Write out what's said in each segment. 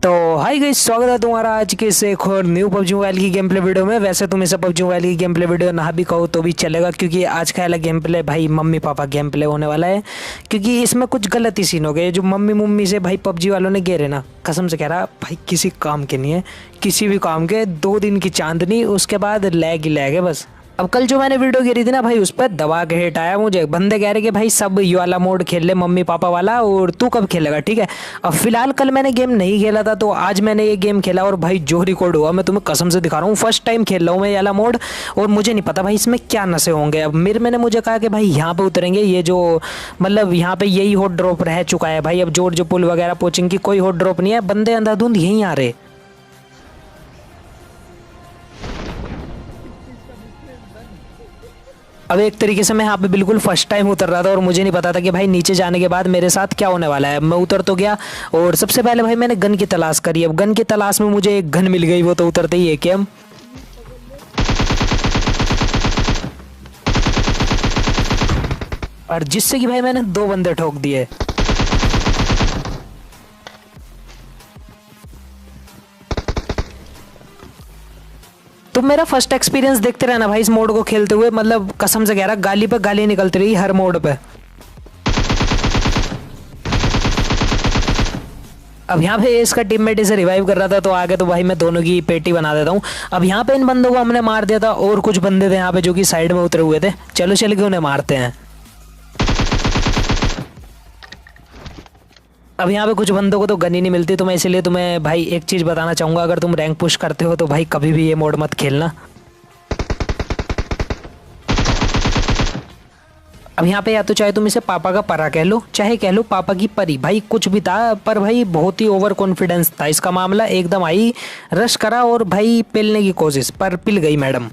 तो hi guys, स्वागत है तुम्हारा आज के इस एक और न्यू पबजी मोबाइल की गेम प्ले वीडियो में। वैसे तुम इसे पबजी मोबाइल की गेम प्ले वीडियो ना भी कहो तो भी चलेगा, क्योंकि आज का वाला गेम प्ले भाई मम्मी पापा गेम प्ले होने वाला है। क्योंकि इसमें कुछ गलत ही सीन हो गए। जो मम्मी मुम्मी से भाई पबजी वालों ने घेरे ना, कसम से कह रहा भाई किसी काम के नहीं है, किसी भी काम के। 2 दिन की चांदनी, उसके बाद लैग ही लैग है बस। अब कल जो मैंने वीडियो गिरी थी ना भाई, उस पर दबा के हिट आया मुझे। बंदे कह रहे कि भाई सब ये वाला मोड खेल ले मम्मी पापा वाला, और तू कब खेलेगा, ठीक है। अब फिलहाल कल मैंने गेम नहीं खेला था, तो आज मैंने ये गेम खेला और भाई जो रिकॉर्ड हुआ मैं तुम्हें कसम से दिखा रहा हूँ। फर्स्ट टाइम खेल रहा हूँ मैं ये वाला मोड, और मुझे नहीं पता भाई इसमें क्या नशे होंगे। अब मैंने मुझे कहा कि भाई यहाँ पे उतरेंगे, ये जो मतलब यहाँ पे यही हॉट ड्रॉप रह चुका है भाई। अब जोर जो पुल वगैरह पोचिंग की कोई हॉट ड्रॉप नहीं है, बंदे अंधाधुंध यहीं आ रहे। अब एक तरीके से मैं यहाँ पे बिल्कुल फर्स्ट टाइम उतर रहा था, और मुझे नहीं पता था कि भाई नीचे जाने के बाद मेरे साथ क्या होने वाला है। मैं उतर तो गया, और सबसे पहले भाई मैंने गन की तलाश करी। अब गन की तलाश में मुझे एक गन मिल गई, वो तो उतरते ही AKM। और जिससे कि भाई मैंने 2 बंदे ठोक दिए। तो मेरा फर्स्ट एक्सपीरियंस देखते रहना भाई इस मोड को खेलते हुए। मतलब कसम से कह रहा, गाली पे गाली निकलती रही हर मोड पे। अब यहाँ पे इसका टीममेट इसे रिवाइव कर रहा था, तो आगे तो भाई मैं दोनों की पेटी बना देता हूँ। अब यहाँ पे इन बंदों को हमने मार दिया था, और कुछ बंदे थे यहाँ पे जो कि साइड में उतरे हुए थे। चलो चल के उन्हें मारते हैं। अब यहाँ पे कुछ बंदों को तो गन ही नहीं मिलती, तो मैं इसलिए तुम्हें भाई एक चीज़ बताना चाहूँगा। अगर तुम रैंक पुश करते हो तो भाई कभी भी ये मोड मत खेलना। अब यहाँ पे या तो चाहे तुम इसे पापा का परा कह लो, चाहे कह लो पापा की परी, भाई कुछ भी था। पर भाई बहुत ही ओवर कॉन्फिडेंस था इसका मामला। एकदम आई, रश करा और भाई पिलने की कोशिश, पर पिल गई मैडम।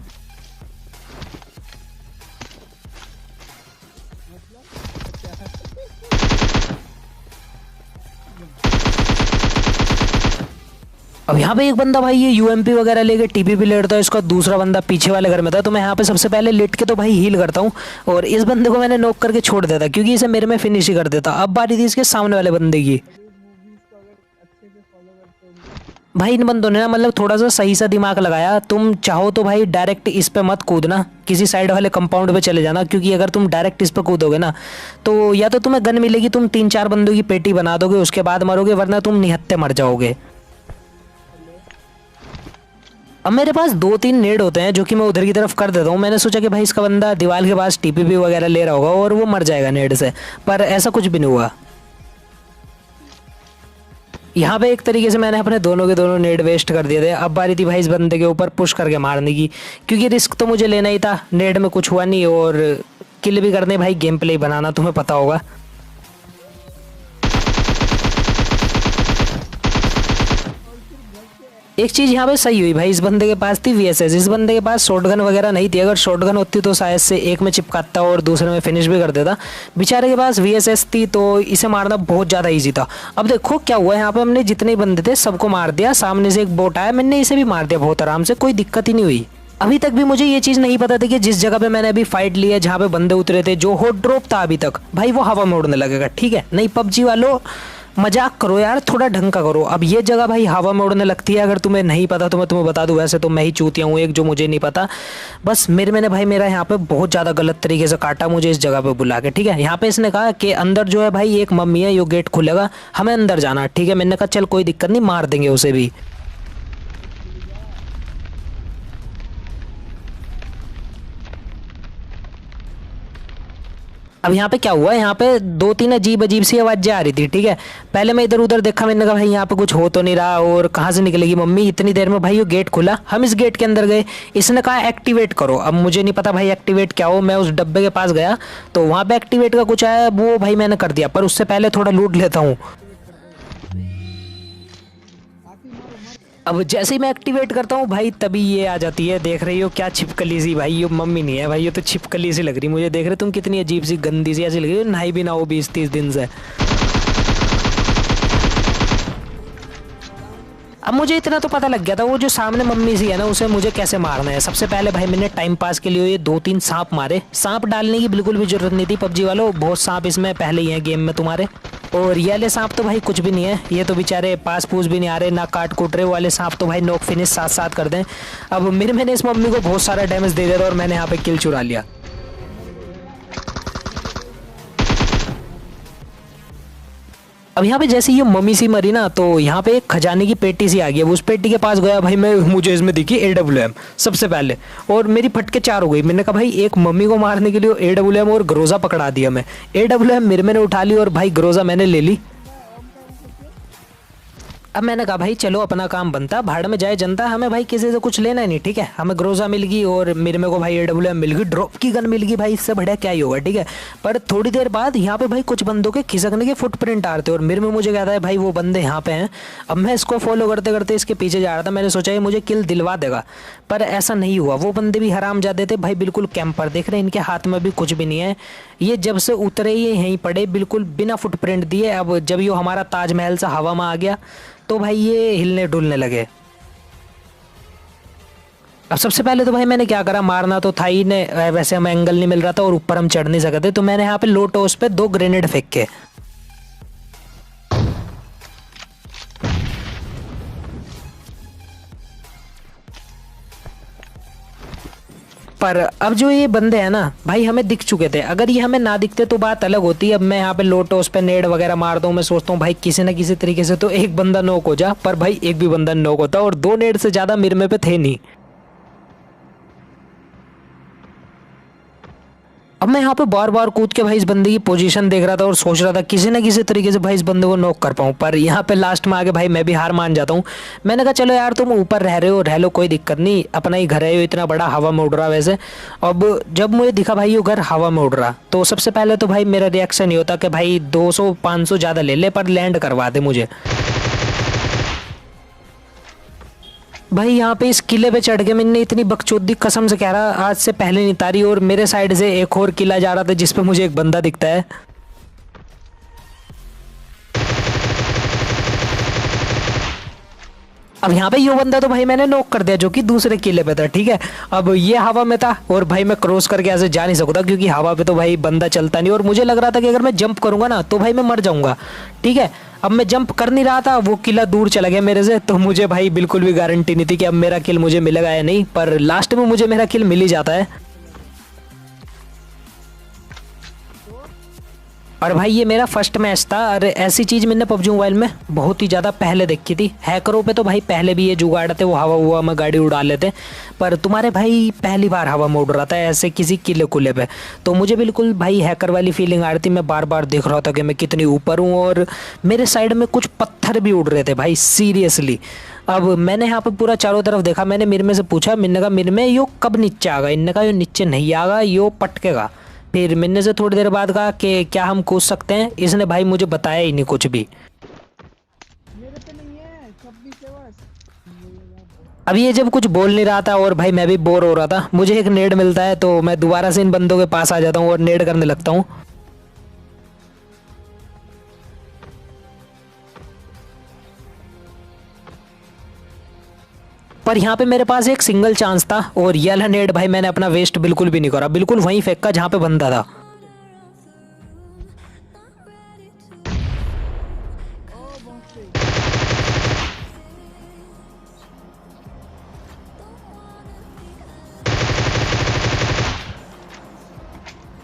अब यहाँ पे एक बंदा भाई ये UMP वगैरह लेके TPP लेटता है, इसका दूसरा बंदा पीछे वाले घर में था। तो मैं यहाँ पे सबसे पहले लेट के तो भाई हील करता हूँ, और इस बंदे को मैंने नॉक करके छोड़ देता, क्योंकि इसे मेरे में फिनिश ही कर देता। अब बारी थी इसके सामने वाले बंदे की। भाई इन बंदों ने ना मतलब थोड़ा सा सही सा दिमाग लगाया। तुम चाहो तो भाई डायरेक्ट इस पे मत कूदना, किसी साइड वाले कंपाउंड पे चले जाना, क्योंकि अगर तुम डायरेक्ट इस पे कूदोगे ना, तो या तो तुम्हें गन मिलेगी, तुम 3-4 बंदों की पेटी बना दोगे, उसके बाद मरोगे, वरना तुम निहत्ते मर जाओगे। अब मेरे पास 2-3 नेड होते हैं, जो कि मैं उधर की तरफ कर देता हूँ। मैंने सोचा कि भाई इसका बंदा दीवार के पास TPP वगैरह ले रहा होगा और वो मर जाएगा नेड से, पर ऐसा कुछ भी नहीं हुआ। यहाँ पे एक तरीके से मैंने अपने दोनों के दोनों नेड वेस्ट कर दिए थे। अब बारी थी भाई इस बंदे के ऊपर पुश करके मारने की, क्योंकि रिस्क तो मुझे लेना ही था। नेड में कुछ हुआ नहीं, और किल भी करने भाई गेम प्ले बनाना तुम्हें पता होगा। एक चीज़ यहाँ पे सही हुई भाई, इस बंदे के पास थी VSS, इस बंदे के पास शॉटगन वगैरह नहीं थी। अगर शॉटगन होती तो शायद से एक में चिपकाता और दूसरे में फिनिश भी कर देता। बेचारे के पास VSS थी, तो इसे मारना बहुत ज़्यादा इजी था। अब देखो क्या हुआ, यहाँ पे हमने जितने बंदे थे सबको मार दिया। सामने से एक बोट आया, मैंने इसे भी मार दिया बहुत आराम से, कोई दिक्कत ही नहीं हुई। अभी तक भी मुझे ये चीज़ नहीं पता थी कि जिस जगह पे मैंने अभी फाइट ली है, जहाँ पे बंदे उतरे थे, जो हॉट ड्रॉप था अभी तक, भाई वो हवा में उड़ने लगेगा, ठीक है। नहीं पबजी वालों, मजाक करो यार, थोड़ा ढंग का करो। अब ये जगह भाई हवा में उड़ने लगती है। अगर तुम्हें नहीं पता तो मैं तुम्हें बता दूं, वैसे तो मैं ही चूतिया हूँ एक जो मुझे नहीं पता। बस मैंने भाई मेरा यहाँ पे बहुत ज़्यादा गलत तरीके से काटा मुझे इस जगह पे बुला के, ठीक है। यहाँ पे इसने कहा कि अंदर जो है भाई एक मम्मी है, यो गेट खुलेगा, हमें अंदर जाना, ठीक है। मैंने कहा चल कोई दिक्कत नहीं, मार देंगे उसे भी। अब यहाँ पे क्या हुआ, यहाँ पे 2-3 अजीब अजीब सी आवाज़ें आ रही थी, ठीक है। पहले मैं इधर उधर देखा, मैंने कहा भाई यहाँ पे कुछ हो तो नहीं रहा, और कहाँ से निकलेगी मम्मी। इतनी देर में भाई वो गेट खुला, हम इस गेट के अंदर गए। इसने कहा एक्टिवेट करो। अब मुझे नहीं पता भाई एक्टिवेट क्या हो। मैं उस डब्बे के पास गया, तो वहाँ पे एक्टिवेट का कुछ आया, वो भाई मैंने कर दिया। पर उससे पहले थोड़ा लूट लेता हूँ। अब जैसे ही मैं एक्टिवेट करता हूँ भाई, तभी ये आ जाती है। देख रही हो क्या छिपकली सी, भाई ये मम्मी नहीं है भाई, ये तो छिपकली सी लग रही मुझे। देख रहे तुम कितनी अजीब सी गंदी सी ऐसी लग रही है, नहाई भी ना हो 20-30 दिन से। अब मुझे इतना तो पता लग गया था वो जो सामने मम्मी सी है ना उसे मुझे कैसे मारना है। सबसे पहले भाई मैंने टाइम पास के लिए ये 2-3 सांप मारे। सांप डालने की बिल्कुल भी जरूरत नहीं थी पबजी वालों, बहुत सांप इसमें पहले ही हैं गेम में तुम्हारे। और ये वाले सांप तो भाई कुछ भी नहीं है, ये तो बेचारे पास पूस भी नहीं आ रहे ना काट कूट रहे। वाले सांप तो भाई नॉक फिनिश साथ साथ कर दें। अब मैंने इस मम्मी को बहुत सारा डैमेज दे दिया था और मैंने यहाँ पे किल चुरा लिया। अब यहाँ पे जैसे ये मम्मी सी मरी ना तो यहाँ पे एक खजाने की पेटी सी आ गई। उस पेटी के पास गया भाई मैं, मुझे इसमें दिखी AWM सबसे पहले, और मेरी फटके 4 हो गई। मैंने कहा भाई एक मम्मी को मारने के लिए AWM और ग्रोजा पकड़ा दिया मैं। AWM मेरे मैंने उठा ली और भाई ग्रोजा मैंने ले ली। अब मैंने कहा भाई चलो अपना काम बनता, भाड़ में जाए जनता, हमें भाई किसी से कुछ लेना ही नहीं, ठीक है। हमें ग्रोजा मिल गई और मेरे को भाई AWM मिल गई, ड्रॉप की गन मिल गई भाई, इससे बढ़िया क्या ही होगा, ठीक है। पर थोड़ी देर बाद यहाँ पे भाई कुछ बंदों के खिसकने के फुटप्रिंट आ रहे थे और मेरे में मुझे कहता है भाई वो बंदे यहाँ पे हैं। अब मैं इसको फॉलो करते करते इसके पीछे जा रहा था, मैंने सोचा ये मुझे किल दिलवा देगा, पर ऐसा नहीं हुआ। वो बंदे भी हराम जाते थे भाई, बिल्कुल कैंपर, देख रहे हैं इनके हाथ में भी कुछ भी नहीं है। ये जब से उतरे ये यहीं पड़े बिल्कुल बिना फुटप्रिंट दिए। अब जब ये हमारा ताजमहल सा हवा में आ गया तो भाई ये हिलने डुलने लगे। अब सबसे पहले तो भाई मैंने क्या करा, मारना तो था ही ने, वैसे हमें एंगल नहीं मिल रहा था और ऊपर हम चढ़ नहीं सकते, तो मैंने यहाँ पे लो टॉस पे 2 ग्रेनेड फेंक के। पर अब जो ये बंदे हैं ना भाई हमें दिख चुके थे, अगर ये हमें ना दिखते तो बात अलग होती। अब मैं यहाँ पे लोटोस पे नेड वगैरह मारता हूँ, मैं सोचता हूँ भाई किसी ना किसी तरीके से तो एक बंदा नॉक हो जा, पर भाई एक भी बंदा नॉक होता और 2 नेड से ज्यादा मेरे में पे थे नहीं। अब मैं यहाँ पे बार बार कूद के भाई इस बंदे की पोजीशन देख रहा था और सोच रहा था किसी ना किसी तरीके से भाई इस बंदे को नॉक कर पाऊँ, पर यहाँ पे लास्ट में आके भाई मैं भी हार मान जाता हूँ। मैंने कहा चलो यार तुम ऊपर रह रहे हो रह लो, कोई दिक्कत नहीं, अपना ही घर है, इतना बड़ा हवा में उड़ रहा वैसे। अब जब मुझे दिखा भाई ये घर हवा में उड़ रहा तो सबसे पहले तो भाई मेरा रिएक्शन ये होता कि भाई 200-500 ज़्यादा ले ले पर लैंड करवा दे मुझे। भाई यहाँ पे इस किले पे चढ़ के मैंने इतनी बकचोदी, कसम से कह रहा आज से पहले नहीं तारी, और मेरे साइड से एक और किला जा रहा था जिसपे मुझे एक बंदा दिखता है। अब यहाँ पे ये बंदा तो भाई मैंने नॉक कर दिया जो कि दूसरे किले पे था, ठीक है। अब ये हवा में था और भाई मैं क्रॉस करके ऐसे जा नहीं सकता क्योंकि हवा पे तो भाई बंदा चलता नहीं, और मुझे लग रहा था कि अगर मैं जंप करूंगा ना तो भाई मैं मर जाऊंगा, ठीक है। अब मैं जंप कर नहीं रहा था, वो किला दूर चला गया मेरे से, तो मुझे भाई बिल्कुल भी गारंटी नहीं थी कि अब मेरा किल मुझे मिलेगा या नहीं, पर लास्ट में मुझे मेरा किल मिल ही जाता है। और भाई ये मेरा फर्स्ट मैच था, और ऐसी चीज़ मैंने पबजी मोबाइल में बहुत ही ज़्यादा पहले देखी थी। हैकरों पे तो भाई पहले भी ये जुगाड़ थे, वो हवा हुआ में गाड़ी उड़ा लेते, पर तुम्हारे भाई पहली बार हवा में उड़ रहा था ऐसे किसी किले कुले पे, तो मुझे बिल्कुल भाई हैकर वाली फीलिंग आ रही थी। मैं बार बार देख रहा था कि मैं कितनी ऊपर हूँ, और मेरे साइड में कुछ पत्थर भी उड़ रहे थे भाई सीरियसली। अब मैंने यहाँ पे पूरा चारों तरफ देखा, मैंने मेरे में से पूछा, मैंने कहा मेरे में यो कब नीचे आगा, इनने कहा यो नीचे नहीं आगा, यो पटकेगा। फिर मैंने से थोड़ी देर बाद कहा कि क्या हम कूद सकते हैं, इसने भाई मुझे बताया ही नहीं कुछ भी। मेरे पे नहीं है, 26 है बस। अब ये जब कुछ बोल नहीं रहा था और भाई मैं भी बोर हो रहा था, मुझे एक नेड मिलता है तो मैं दोबारा से इन बंदों के पास आ जाता हूँ और नेड करने लगता हूँ। पर यहाँ पे मेरे पास एक सिंगल चांस था और ये वाला नेड भाई मैंने अपना वेस्ट बिल्कुल भी नहीं करा, बिल्कुल वहीं फेंका जहाँ पे बंदा था। ओ बहुत सही।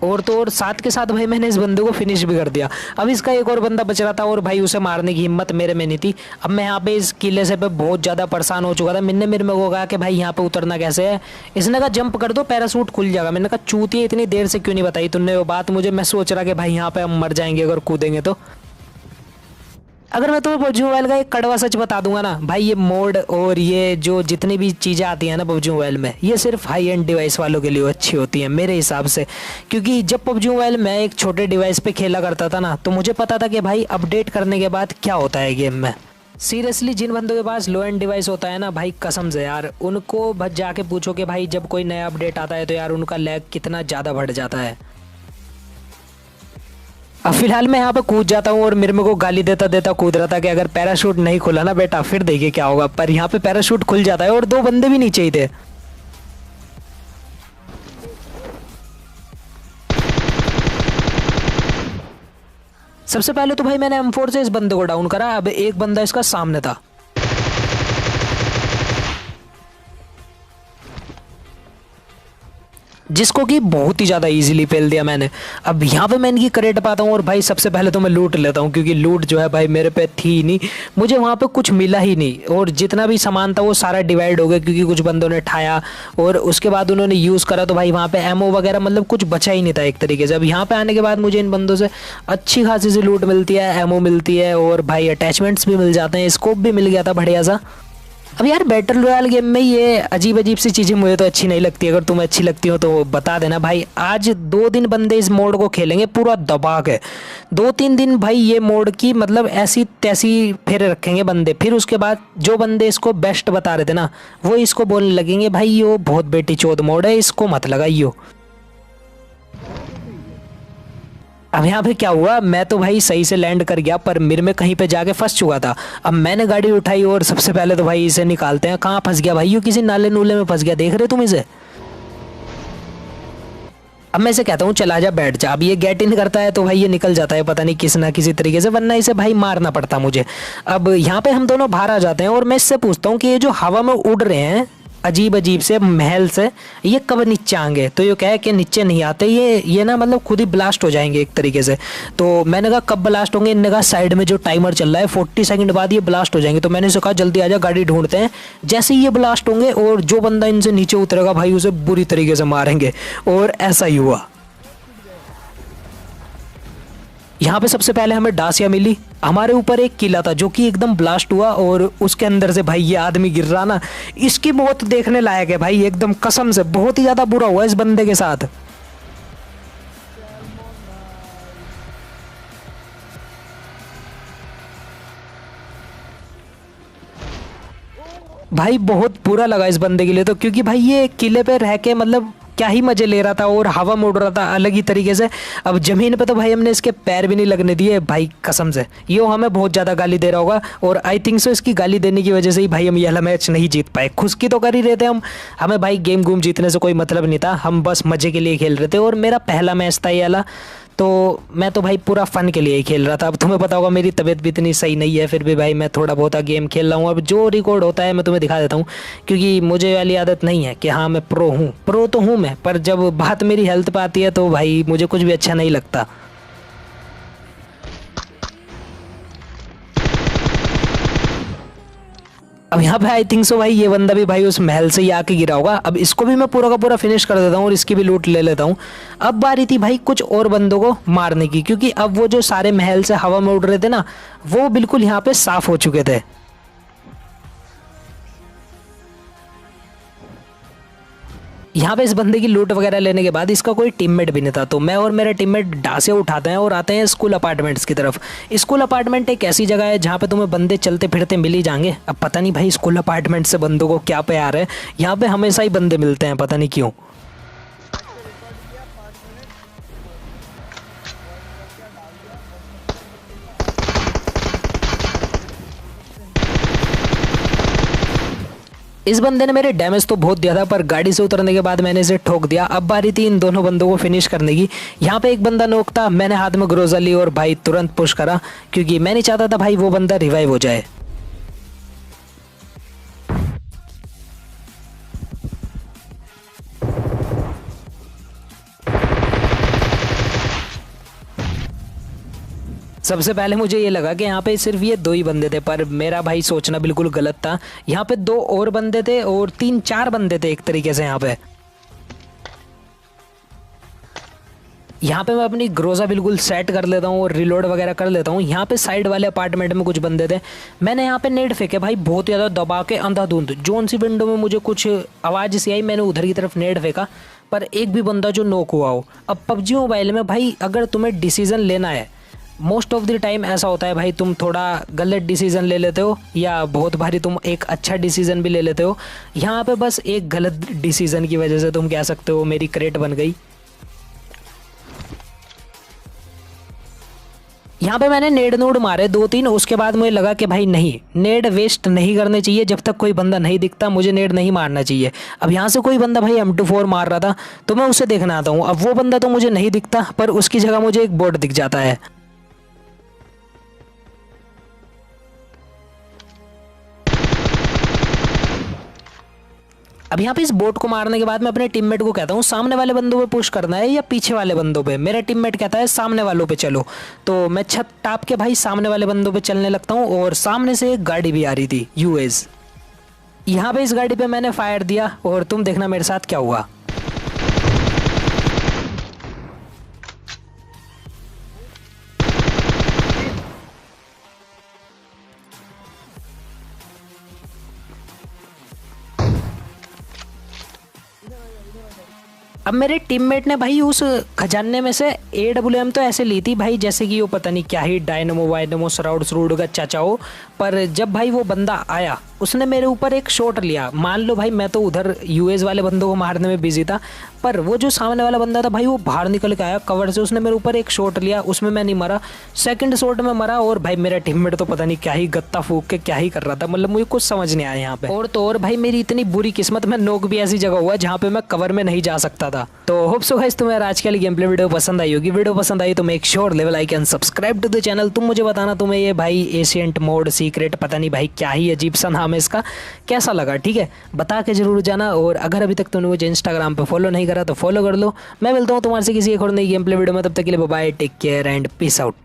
और तो और साथ के साथ भाई मैंने इस बंदे को फिनिश भी कर दिया। अब इसका एक और बंदा बच रहा था और भाई उसे मारने की हिम्मत मेरे में नहीं थी। अब मैं यहाँ पे इस किले से पे बहुत ज़्यादा परेशान हो चुका था। मैंने मेरे में को कहा कि भाई यहाँ पे उतरना कैसे है, इसने कहा जंप कर दो पैरासूट खुल जाएगा। मैंने कहा चूतिया इतनी देर से क्यों नहीं बताई तुमने वो बात मुझे, मैं सोच रहा कि भाई यहाँ पे हम मर जाएंगे अगर कूदेंगे तो। अगर मैं तुम्हें पबजी मोबाइल का एक कड़वा सच बता दूंगा ना भाई, ये मोड और ये जो जितनी भी चीज़ें आती हैं ना पबजी मोबाइल में, ये सिर्फ हाई एंड डिवाइस वालों के लिए अच्छी होती हैं मेरे हिसाब से। क्योंकि जब पबजी मोबाइल मैं एक छोटे डिवाइस पे खेला करता था ना, तो मुझे पता था कि भाई अपडेट करने के बाद क्या होता है गेम में। सीरियसली जिन बंदों के पास लो एंड डिवाइस होता है ना भाई, कसम से यार उनको बस जाके पूछो कि भाई जब कोई नया अपडेट आता है तो यार उनका लैग कितना ज़्यादा बढ़ जाता है। अब फिलहाल मैं यहाँ पे कूद जाता हूँ और मेरे को गाली देता देता कूद रहा था कि अगर पैराशूट नहीं खुला ना बेटा फिर देखिए क्या होगा। पर यहाँ पे पैराशूट खुल जाता है और दो बंदे भी नीचे ही थे। सबसे पहले तो भाई मैंने M4 से इस बंदे को डाउन करा। अब एक बंदा इसका सामने था, जिसको कि बहुत ही ज़्यादा इजीली पेल दिया मैंने। अब यहाँ पे मैं इनकी करेट पाता हूँ और भाई सबसे पहले तो मैं लूट लेता हूँ, क्योंकि लूट जो है भाई मेरे पे थी ही नहीं, मुझे वहाँ पे कुछ मिला ही नहीं। और जितना भी सामान था वो सारा डिवाइड हो गया, क्योंकि कुछ बंदों ने ठाया और उसके बाद उन्होंने यूज़ करा, तो भाई वहाँ पे एमओ वगैरह मतलब कुछ बचा ही नहीं था एक तरीके से। अब यहाँ पे आने के बाद मुझे इन बंदों से अच्छी खासी सी लूट मिलती है, एमओ मिलती है और भाई अटैचमेंट्स भी मिल जाते हैं, स्कोप भी मिल गया था बढ़िया सा। अब यार बैटल रॉयल गेम में ये अजीब अजीब सी चीज़ें मुझे तो अच्छी नहीं लगती। अगर तुम्हें अच्छी लगती हो तो बता देना भाई। आज 2 दिन बंदे इस मोड को खेलेंगे पूरा दबा के। 2-3 दिन भाई ये मोड की मतलब ऐसी तैसी फिर रखेंगे बंदे। फिर उसके बाद जो बंदे इसको बेस्ट बता रहे थे ना, वो इसको बोलने लगेंगे भाई ये बहुत बेटी चोद मोड है, इसको मत लगाइयो। अब यहाँ पे क्या हुआ, मैं तो भाई सही से लैंड कर गया, पर मेरे में कहीं पे जाके फंस चुका था। अब मैंने गाड़ी उठाई और सबसे पहले तो भाई इसे निकालते हैं। कहाँ फंस गया भाई, ये किसी नाले नूले में फंस गया, देख रहे तुम इसे। अब मैं इसे कहता हूँ चला जा बैठ जा। अब ये गेट इन करता है तो भाई ये निकल जाता है पता नहीं किस ना किसी तरीके से, वरना इसे भाई मारना पड़ता मुझे। अब यहाँ पे हम दोनों बाहर आ जाते हैं और मैं इससे पूछता हूँ कि ये जो हवा में उड़ रहे हैं अजीब अजीब से महल से, ये कब नीचे आएंगे। तो ये कहे कि नीचे नहीं आते, ये ना मतलब खुद ही ब्लास्ट हो जाएंगे एक तरीके से। तो मैंने कहा कब ब्लास्ट होंगे, इनने कहा साइड में जो टाइमर चल रहा है 40 सेकंड बाद ये ब्लास्ट हो जाएंगे। तो मैंने इसे कहा जल्दी आजा, गाड़ी ढूंढते हैं। जैसे ही ये ब्लास्ट होंगे और जो बंदा इनसे नीचे उतरेगा भाई उसे बुरी तरीके से मारेंगे, और ऐसा ही हुआ। यहाँ पे सबसे पहले हमें डासिया मिली। हमारे ऊपर एक किला था जो कि एकदम ब्लास्ट हुआ और उसके अंदर से भाई ये आदमी गिर रहा ना, इसकी मौत देखने लायक है भाई एकदम, कसम से बहुत ही ज्यादा बुरा हुआ इस बंदे के साथ। भाई बहुत बुरा लगा इस बंदे के लिए तो, क्योंकि भाई ये किले पे रह के मतलब क्या ही मजे ले रहा था और हवा में उड़ रहा था अलग ही तरीके से। अब जमीन पे तो भाई हमने इसके पैर भी नहीं लगने दिए भाई, कसम से ये हमें बहुत ज़्यादा गाली दे रहा होगा। और आई थिंक सो इसकी गाली देने की वजह से ही भाई हम ये वाला मैच नहीं जीत पाए। खुश की तो कर ही रहे थे हम, हमें भाई गेम गूम जीतने से कोई मतलब नहीं था, हम बस मज़े के लिए खेल रहे थे। और मेरा पहला मैच था ये वाला, तो मैं तो भाई पूरा फ़न के लिए ही खेल रहा था। अब तुम्हें पता होगा मेरी तबीयत भी इतनी सही नहीं है, फिर भी भाई मैं थोड़ा बहुत गेम खेल रहा हूँ। अब जो रिकॉर्ड होता है मैं तुम्हें दिखा देता हूँ, क्योंकि मुझे वाली आदत नहीं है कि हाँ मैं प्रो हूँ। प्रो तो हूँ मैं, पर जब बात मेरी हेल्थ पे आती है तो भाई मुझे कुछ भी अच्छा नहीं लगता। अब यहाँ पे आई थिंक सो भाई ये बंदा भी भाई उस महल से ही आके गिरा होगा। अब इसको भी मैं पूरा का पूरा फिनिश कर देता हूँ और इसकी भी लूट ले लेता हूँ। अब बारी थी भाई कुछ और बंदों को मारने की, क्योंकि अब वो जो सारे महल से हवा में उड़ रहे थे ना, वो बिल्कुल यहाँ पे साफ हो चुके थे। यहाँ पे इस बंदे की लूट वगैरह लेने के बाद इसका कोई टीममेट भी नहीं था, तो मैं और मेरा टीममेट डासे उठाते हैं और आते हैं स्कूल अपार्टमेंट्स की तरफ। स्कूल अपार्टमेंट एक ऐसी जगह है जहाँ पे तुम्हें बंदे चलते फिरते मिल ही जाएंगे। अब पता नहीं भाई स्कूल अपार्टमेंट से बंदों को क्या प्यार है, यहाँ पे हमेशा ही बंदे मिलते हैं, पता नहीं क्यों। इस बंदे ने मेरे डैमेज तो बहुत दिया था, पर गाड़ी से उतरने के बाद मैंने इसे ठोक दिया। अब बारी थी इन दोनों बंदों को फिनिश करने की। यहाँ पे एक बंदा नोक था, मैंने हाथ में ग्रोजा ली और भाई तुरंत पुश करा, क्योंकि मैं नहीं चाहता था भाई वो बंदा रिवाइव हो जाए। सबसे पहले मुझे ये लगा कि यहाँ पे सिर्फ ये 2 ही बंदे थे, पर मेरा भाई सोचना बिल्कुल गलत था। यहाँ पे 2 और बंदे थे और 3-4 बंदे थे एक तरीके से। यहाँ पे मैं अपनी ग्रोजा बिल्कुल सेट कर लेता हूँ और रिलोड वगैरह कर लेता हूँ। यहाँ पे साइड वाले अपार्टमेंट में कुछ बंदे थे, मैंने यहाँ पे नेट फेंके भाई बहुत ज़्यादा दबा के अंधाधुंध। जोन सी विंडो में मुझे कुछ आवाज़ सी आई, मैंने उधर की तरफ नेट फेंका, पर एक भी बंदा जो नॉक हुआ हो। अब पबजी मोबाइल में भाई अगर तुम्हें डिसीज़न लेना है, मोस्ट ऑफ द टाइम ऐसा होता है भाई तुम थोड़ा गलत डिसीज़न ले लेते हो, या बहुत बारी तुम एक अच्छा डिसीज़न भी ले लेते हो। यहाँ पे बस एक गलत डिसीज़न की वजह से तुम कह सकते हो मेरी क्रेट बन गई। यहाँ पे मैंने नेड नोड मारे 2-3, उसके बाद मुझे लगा कि भाई नहीं, नेड वेस्ट नहीं करने चाहिए जब तक कोई बंदा नहीं दिखता, मुझे नेड नहीं मारना चाहिए। अब यहाँ से कोई बंदा भाई M24 मार रहा था तो मैं उसे देखना आता हूँ। अब वो बंदा तो मुझे नहीं दिखता, पर उसकी जगह मुझे एक बोट दिख जाता है। अब यहाँ पे इस बोट को मारने के बाद मैं अपने टीममेट को कहता हूँ सामने वाले बंदों पे पुश करना है या पीछे वाले बंदों पे। मेरा टीममेट कहता है सामने वालों पे चलो, तो मैं छत टाप के भाई सामने वाले बंदों पे चलने लगता हूँ और सामने से एक गाड़ी भी आ रही थी यूएस। यहाँ पे इस गाड़ी पे मैंने फायर दिया और तुम देखना मेरे साथ क्या हुआ। अब मेरे टीममेट ने भाई उस खजाने में से AWM तो ऐसे ली थी भाई जैसे कि वो पता नहीं क्या ही डायनमो वायनमो सराउड सरूड का चाचा हो। पर जब भाई वो बंदा आया उसने मेरे ऊपर एक शॉट लिया। मान लो भाई मैं तो उधर यूएस वाले बंदों को मारने में बिजी था, पर वो जो सामने वाला बंदा था भाई वो बाहर निकल के आया कवर से, उसने मेरे ऊपर एक शॉट लिया, उसमें मैं नहीं मरा, सेकंड शॉट में मरा। और भाई मेरा टीममेट तो पता नहीं क्या ही गत्ता फूक के क्या ही कर रहा था, मतलब मुझे कुछ समझ नहीं आया यहाँ पे। और तो और भाई मेरी इतनी बुरी किस्मत, मैं नोक भी ऐसी जगह हुआ जहाँ पे मैं कवर में नहीं जा सकता था। तो होप सो गाइस तुम्हें आज के लिए गेम प्ले वीडियो पसंद आई होगी। वीडियो पसंद आई तो make sure leave a like and subscribe to the channel. तुम मुझे बताना तुम्हें ये भाई एशियंट मोड सीक्रेट पता नहीं भाई क्या ही अजीब सा नाम है इसका, कैसा लगा, ठीक है बता के जरूर जाना। और अगर अभी तक तुमने मुझे इंस्टाग्राम पे फॉलो नहीं करा तो फॉलो कर लो। मैं मिलता हूँ तुम्हारे से किसी एक और नई गेम प्ले वीडियो में, तब तक के लिए bye, take care and peace out.